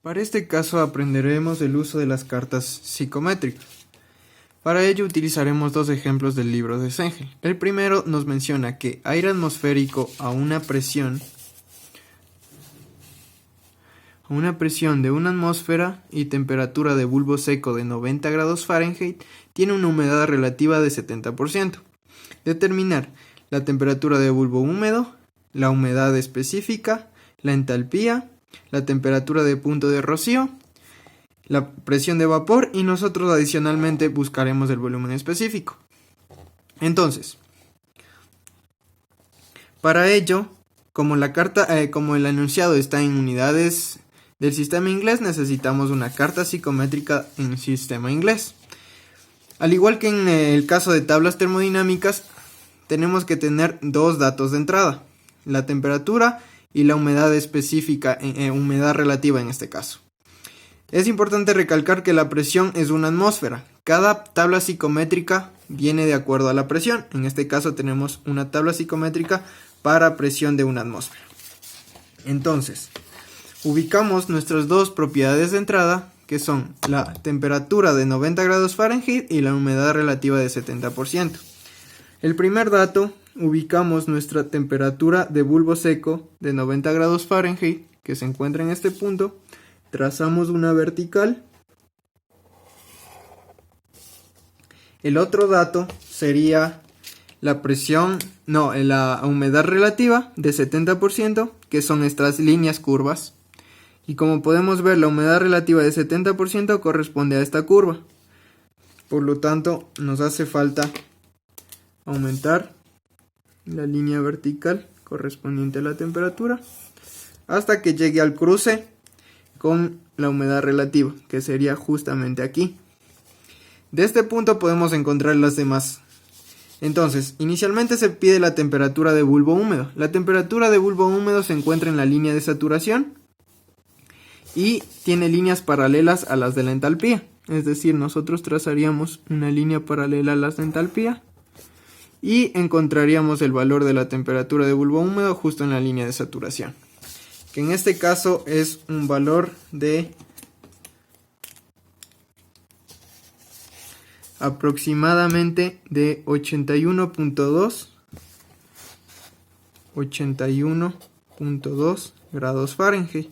Para este caso aprenderemos el uso de las cartas psicométricas. Para ello utilizaremos dos ejemplos del libro de Sengel. El primero nos menciona que aire atmosférico a una presión de una atmósfera y temperatura de bulbo seco de 90 grados Fahrenheit tiene una humedad relativa de 70%. Determinar la temperatura de bulbo húmedo, la humedad específica, la entalpía, la temperatura de punto de rocío, la presión de vapor y nosotros adicionalmente buscaremos el volumen específico. Entonces, para ello, como el enunciado está en unidades del sistema inglés, necesitamos una carta psicométrica en sistema inglés. Al igual que en el caso de tablas termodinámicas, tenemos que tener dos datos de entrada, la temperatura y la humedad específica, humedad relativa en este caso. Es importante recalcar que la presión es una atmósfera. Cada tabla psicométrica viene de acuerdo a la presión. En este caso tenemos una tabla psicométrica para presión de una atmósfera. Entonces, ubicamos nuestras dos propiedades de entrada, que son la temperatura de 90 grados Fahrenheit y la humedad relativa de 70%. El primer dato, ubicamos nuestra temperatura de bulbo seco de 90 grados Fahrenheit, que se encuentra en este punto. Trazamos una vertical. El otro dato sería la humedad relativa de 70%, que son estas líneas curvas. Y como podemos ver, la humedad relativa de 70% corresponde a esta curva. Por lo tanto, nos hace falta aumentar la línea vertical correspondiente a la temperatura hasta que llegue al cruce con la humedad relativa, que sería justamente aquí. De este punto podemos encontrar las demás. Entonces, inicialmente se pide la temperatura de bulbo húmedo. La temperatura de bulbo húmedo se encuentra en la línea de saturación y tiene líneas paralelas a las de la entalpía. Es decir, nosotros trazaríamos una línea paralela a las de entalpía y encontraríamos el valor de la temperatura de bulbo húmedo justo en la línea de saturación, que en este caso es un valor de aproximadamente de 81.2 grados Fahrenheit.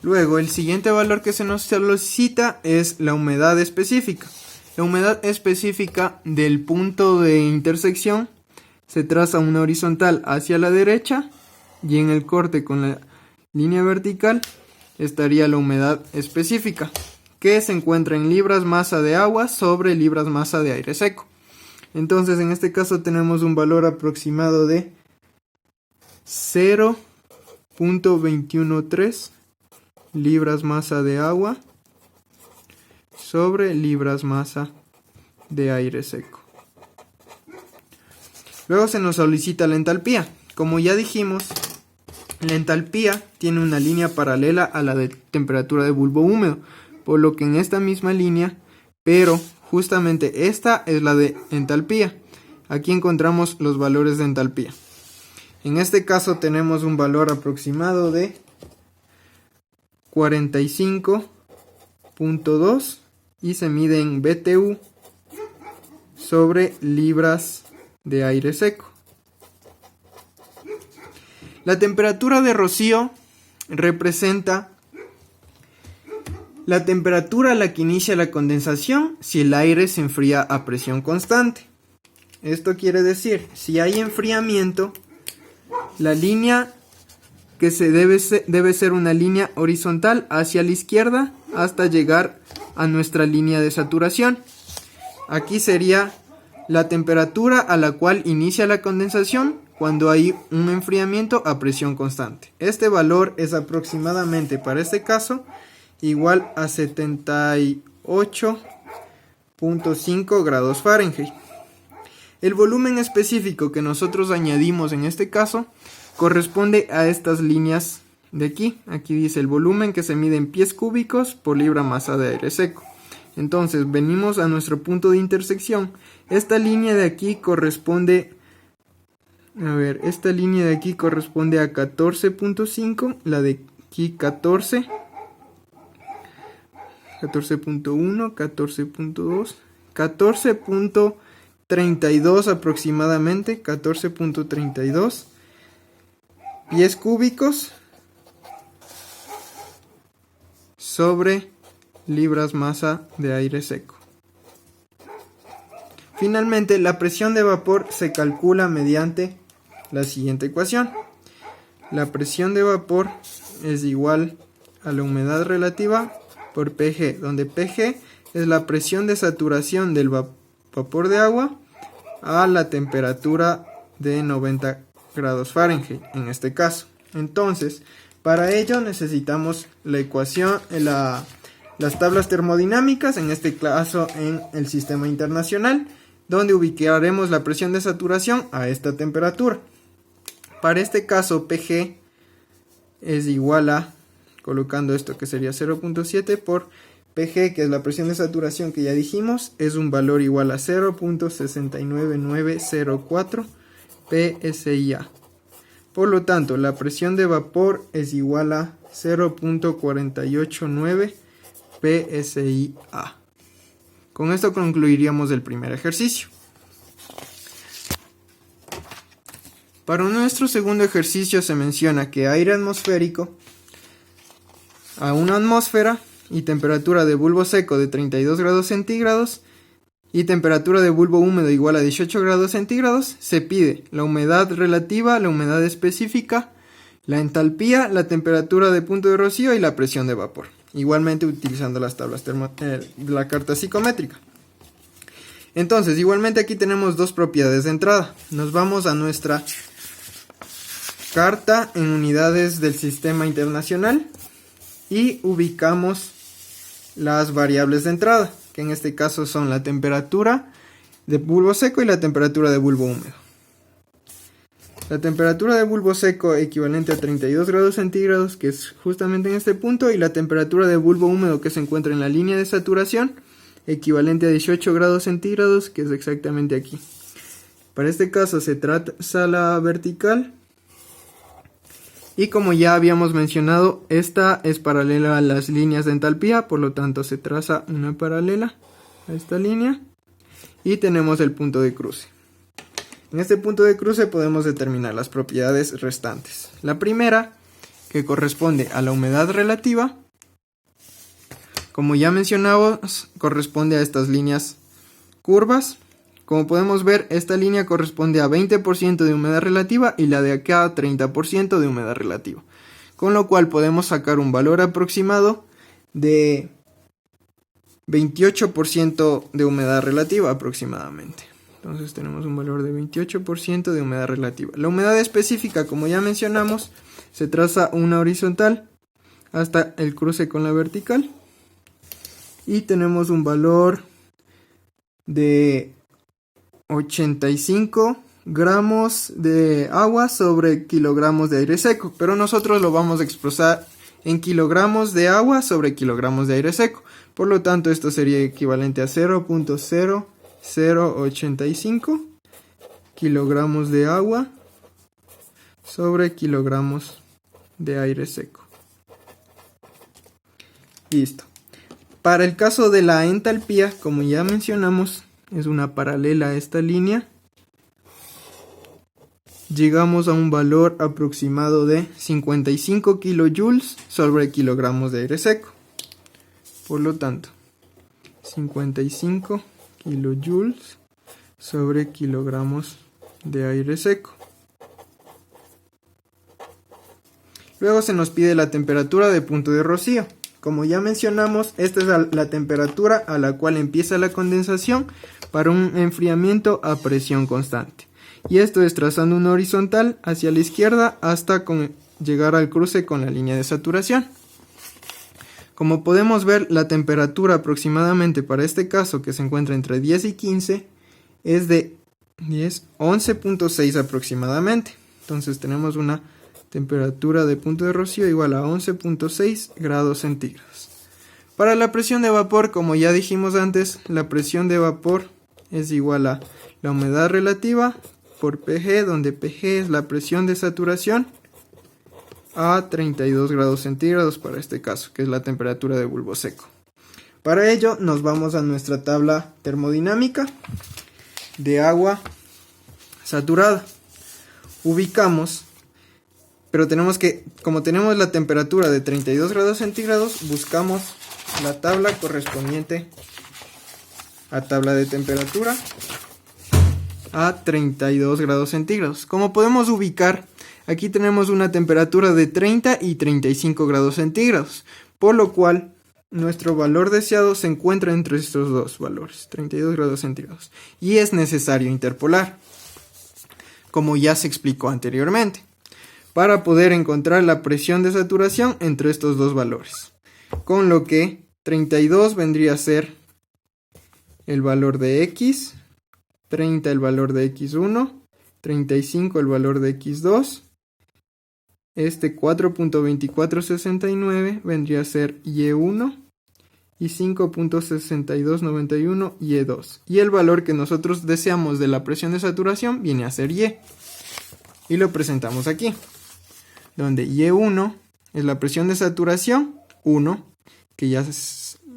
Luego, el siguiente valor que se nos solicita es la humedad específica. La humedad específica del punto de intersección se traza una horizontal hacia la derecha y en el corte con la línea vertical estaría la humedad específica, que se encuentra en libras masa de agua sobre libras masa de aire seco. Entonces, en este caso tenemos un valor aproximado de 0.213 libras masa de agua sobre libras masa de aire seco. Luego se nos solicita la entalpía. Como ya dijimos, la entalpía tiene una línea paralela a la de temperatura de bulbo húmedo, por lo que en esta misma línea, pero justamente esta es la de entalpía. Aquí encontramos los valores de entalpía. En este caso tenemos un valor aproximado de 45.2 y se mide en BTU sobre libras de aire seco. La temperatura de rocío representa la temperatura a la que inicia la condensación si el aire se enfría a presión constante. Esto quiere decir, si hay enfriamiento, la línea que debe ser una línea horizontal hacia la izquierda hasta llegar a nuestra línea de saturación. Aquí sería la temperatura a la cual inicia la condensación cuando hay un enfriamiento a presión constante. Este valor es aproximadamente, para este caso, igual a 78.5 grados Fahrenheit. El volumen específico que nosotros añadimos en este caso corresponde a estas líneas de aquí. Aquí dice el volumen que se mide en pies cúbicos por libra masa de aire seco. Entonces venimos a nuestro punto de intersección. Esta línea de aquí corresponde a 14.5, la de aquí 14, 14.1, 14.2, 14.32 aproximadamente, 14.32 pies cúbicos sobre libras masa de aire seco. Finalmente, la presión de vapor se calcula mediante la siguiente ecuación. La presión de vapor es igual a la humedad relativa por Pg, donde Pg es la presión de saturación del vapor de agua a la temperatura de 90 grados Fahrenheit en este caso. Entonces, para ello necesitamos la ecuación, las tablas termodinámicas, en este caso en el sistema internacional, donde ubicaremos la presión de saturación a esta temperatura. Para este caso, Pg es igual a, colocando esto que sería 0.7 por Pg, que es la presión de saturación que ya dijimos, es un valor igual a 0.69904 psia. Por lo tanto, la presión de vapor es igual a 0.489 psia. Con esto concluiríamos el primer ejercicio. Para nuestro segundo ejercicio se menciona que aire atmosférico a una atmósfera y temperatura de bulbo seco de 32 grados centígrados y temperatura de bulbo húmedo igual a 18 grados centígrados, se pide la humedad relativa, la humedad específica, la entalpía, la temperatura de punto de rocío y la presión de vapor. Igualmente utilizando las tablas la carta psicométrica. Entonces, igualmente aquí tenemos dos propiedades de entrada. Nos vamos a nuestra carta en unidades del sistema internacional y ubicamos las variables de entrada, que en este caso son la temperatura de bulbo seco y la temperatura de bulbo húmedo. La temperatura de bulbo seco equivalente a 32 grados centígrados, que es justamente en este punto, y la temperatura de bulbo húmedo que se encuentra en la línea de saturación, equivalente a 18 grados centígrados, que es exactamente aquí. Para este caso se traza la vertical. Y como ya habíamos mencionado, esta es paralela a las líneas de entalpía, por lo tanto se traza una paralela a esta línea y tenemos el punto de cruce. En este punto de cruce podemos determinar las propiedades restantes. La primera, que corresponde a la humedad relativa, como ya mencionamos, corresponde a estas líneas curvas. Como podemos ver, esta línea corresponde a 20% de humedad relativa y la de acá a 30% de humedad relativa. Con lo cual podemos sacar un valor aproximado de 28% de humedad relativa aproximadamente. Entonces tenemos un valor de 28% de humedad relativa. La humedad específica, como ya mencionamos, se traza una horizontal hasta el cruce con la vertical. Y tenemos un valor de 85 gramos de agua sobre kilogramos de aire seco, pero nosotros lo vamos a expresar en kilogramos de agua sobre kilogramos de aire seco. Por lo tanto, esto sería equivalente a 0.0085 kilogramos de agua sobre kilogramos de aire seco. Listo. Para el caso de la entalpía, como ya mencionamos, es una paralela a esta línea. Llegamos a un valor aproximado de 55 kilojoules sobre kilogramos de aire seco. Por lo tanto, 55 kilojoules sobre kilogramos de aire seco. Luego se nos pide la temperatura de punto de rocío. Como ya mencionamos, esta es la temperatura a la cual empieza la condensación para un enfriamiento a presión constante. Y esto es trazando una horizontal hacia la izquierda hasta llegar al cruce con la línea de saturación. Como podemos ver, la temperatura aproximadamente para este caso, que se encuentra entre 10 y 15, es de 11.6 aproximadamente. Entonces tenemos una temperatura de punto de rocío igual a 11.6 grados centígrados. Para la presión de vapor, como ya dijimos antes, la presión de vapor es igual a la humedad relativa por Pg, donde Pg es la presión de saturación a 32 grados centígrados para este caso, que es la temperatura de bulbo seco. Para ello nos vamos a nuestra tabla termodinámica de agua saturada. Ubicamos, pero tenemos que, como tenemos la temperatura de 32 grados centígrados, buscamos la tabla correspondiente a tabla de temperatura a 32 grados centígrados. Como podemos ubicar, aquí tenemos una temperatura de 30 y 35 grados centígrados, por lo cual nuestro valor deseado se encuentra entre estos dos valores, 32 grados centígrados, y es necesario interpolar, como ya se explicó anteriormente, para poder encontrar la presión de saturación entre estos dos valores, con lo que 32 vendría a ser el valor de X, 30 el valor de X1, 35 el valor de X2, este 4.2469 vendría a ser Y1 y 5.6291 Y2. Y el valor que nosotros deseamos de la presión de saturación viene a ser Y. Y lo presentamos aquí, donde Y1 es la presión de saturación 1, que ya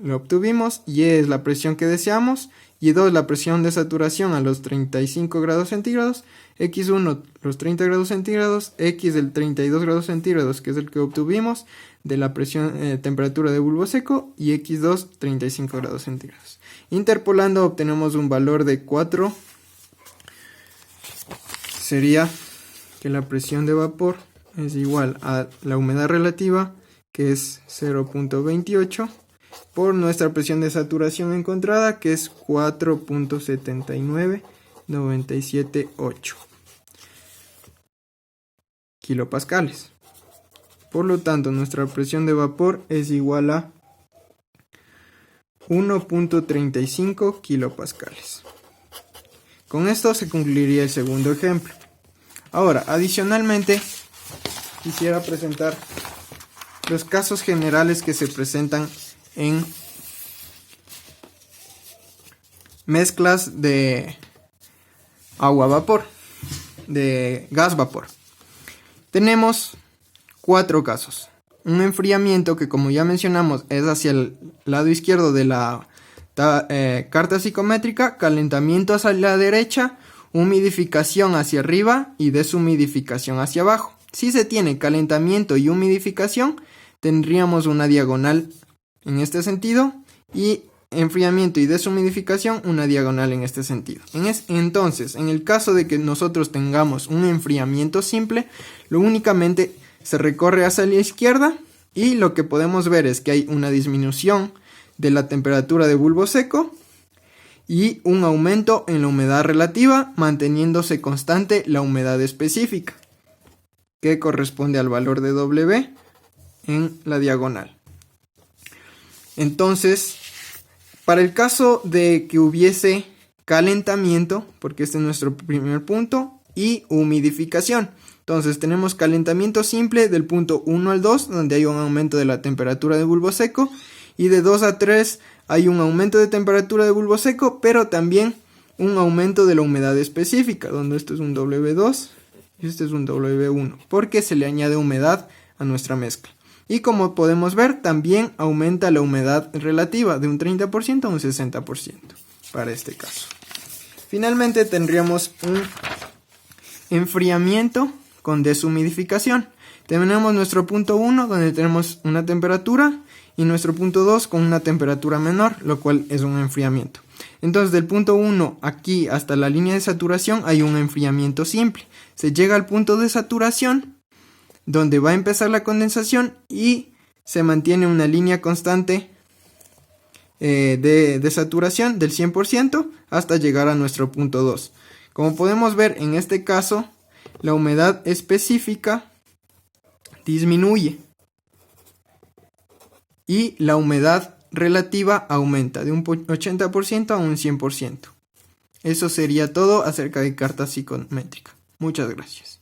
lo obtuvimos, Y es la presión que deseamos, Y2 la presión de saturación a los 35 grados centígrados, X1 los 30 grados centígrados, X del 32 grados centígrados, que es el que obtuvimos de la presión temperatura de bulbo seco, y X2 35 grados centígrados. Interpolando obtenemos un valor de 4, sería que la presión de vapor es igual a la humedad relativa, que es 0.28, por nuestra presión de saturación encontrada, que es 4.79978 kilopascales. Por lo tanto, nuestra presión de vapor es igual a 1.35 kilopascales. Con esto se concluiría el segundo ejemplo. Ahora, adicionalmente, quisiera presentar los casos generales que se presentan en mezclas de agua-vapor, de gas-vapor. Tenemos 4 casos. Un enfriamiento que, como ya mencionamos, es hacia el lado izquierdo de la carta psicométrica, calentamiento hacia la derecha, humidificación hacia arriba y deshumidificación hacia abajo. Si se tiene calentamiento y humidificación, tendríamos una diagonal en este sentido, y enfriamiento y deshumidificación una diagonal en este sentido. Entonces, en el caso de que nosotros tengamos un enfriamiento simple, lo únicamente se recorre hacia la izquierda, y lo que podemos ver es que hay una disminución de la temperatura de bulbo seco y un aumento en la humedad relativa, manteniéndose constante la humedad específica, que corresponde al valor de W en la diagonal. Entonces, para el caso de que hubiese calentamiento, porque este es nuestro primer punto, y humidificación. Entonces tenemos calentamiento simple del punto 1 al 2, donde hay un aumento de la temperatura de bulbo seco, y de 2 a 3 hay un aumento de temperatura de bulbo seco, pero también un aumento de la humedad específica, donde esto es un W2 y este es un W1, porque se le añade humedad a nuestra mezcla. Y como podemos ver, también aumenta la humedad relativa de un 30% a un 60% para este caso. Finalmente tendríamos un enfriamiento con deshumidificación. Tenemos nuestro punto 1, donde tenemos una temperatura, y nuestro punto 2 con una temperatura menor, lo cual es un enfriamiento. Entonces, del punto 1 aquí hasta la línea de saturación hay un enfriamiento simple. Se llega al punto de saturación, donde va a empezar la condensación, y se mantiene una línea constante de saturación del 100% hasta llegar a nuestro punto 2. Como podemos ver, en este caso, la humedad específica disminuye y la humedad relativa aumenta de un 80% a un 100%. Eso sería todo acerca de carta psicométrica. Muchas gracias.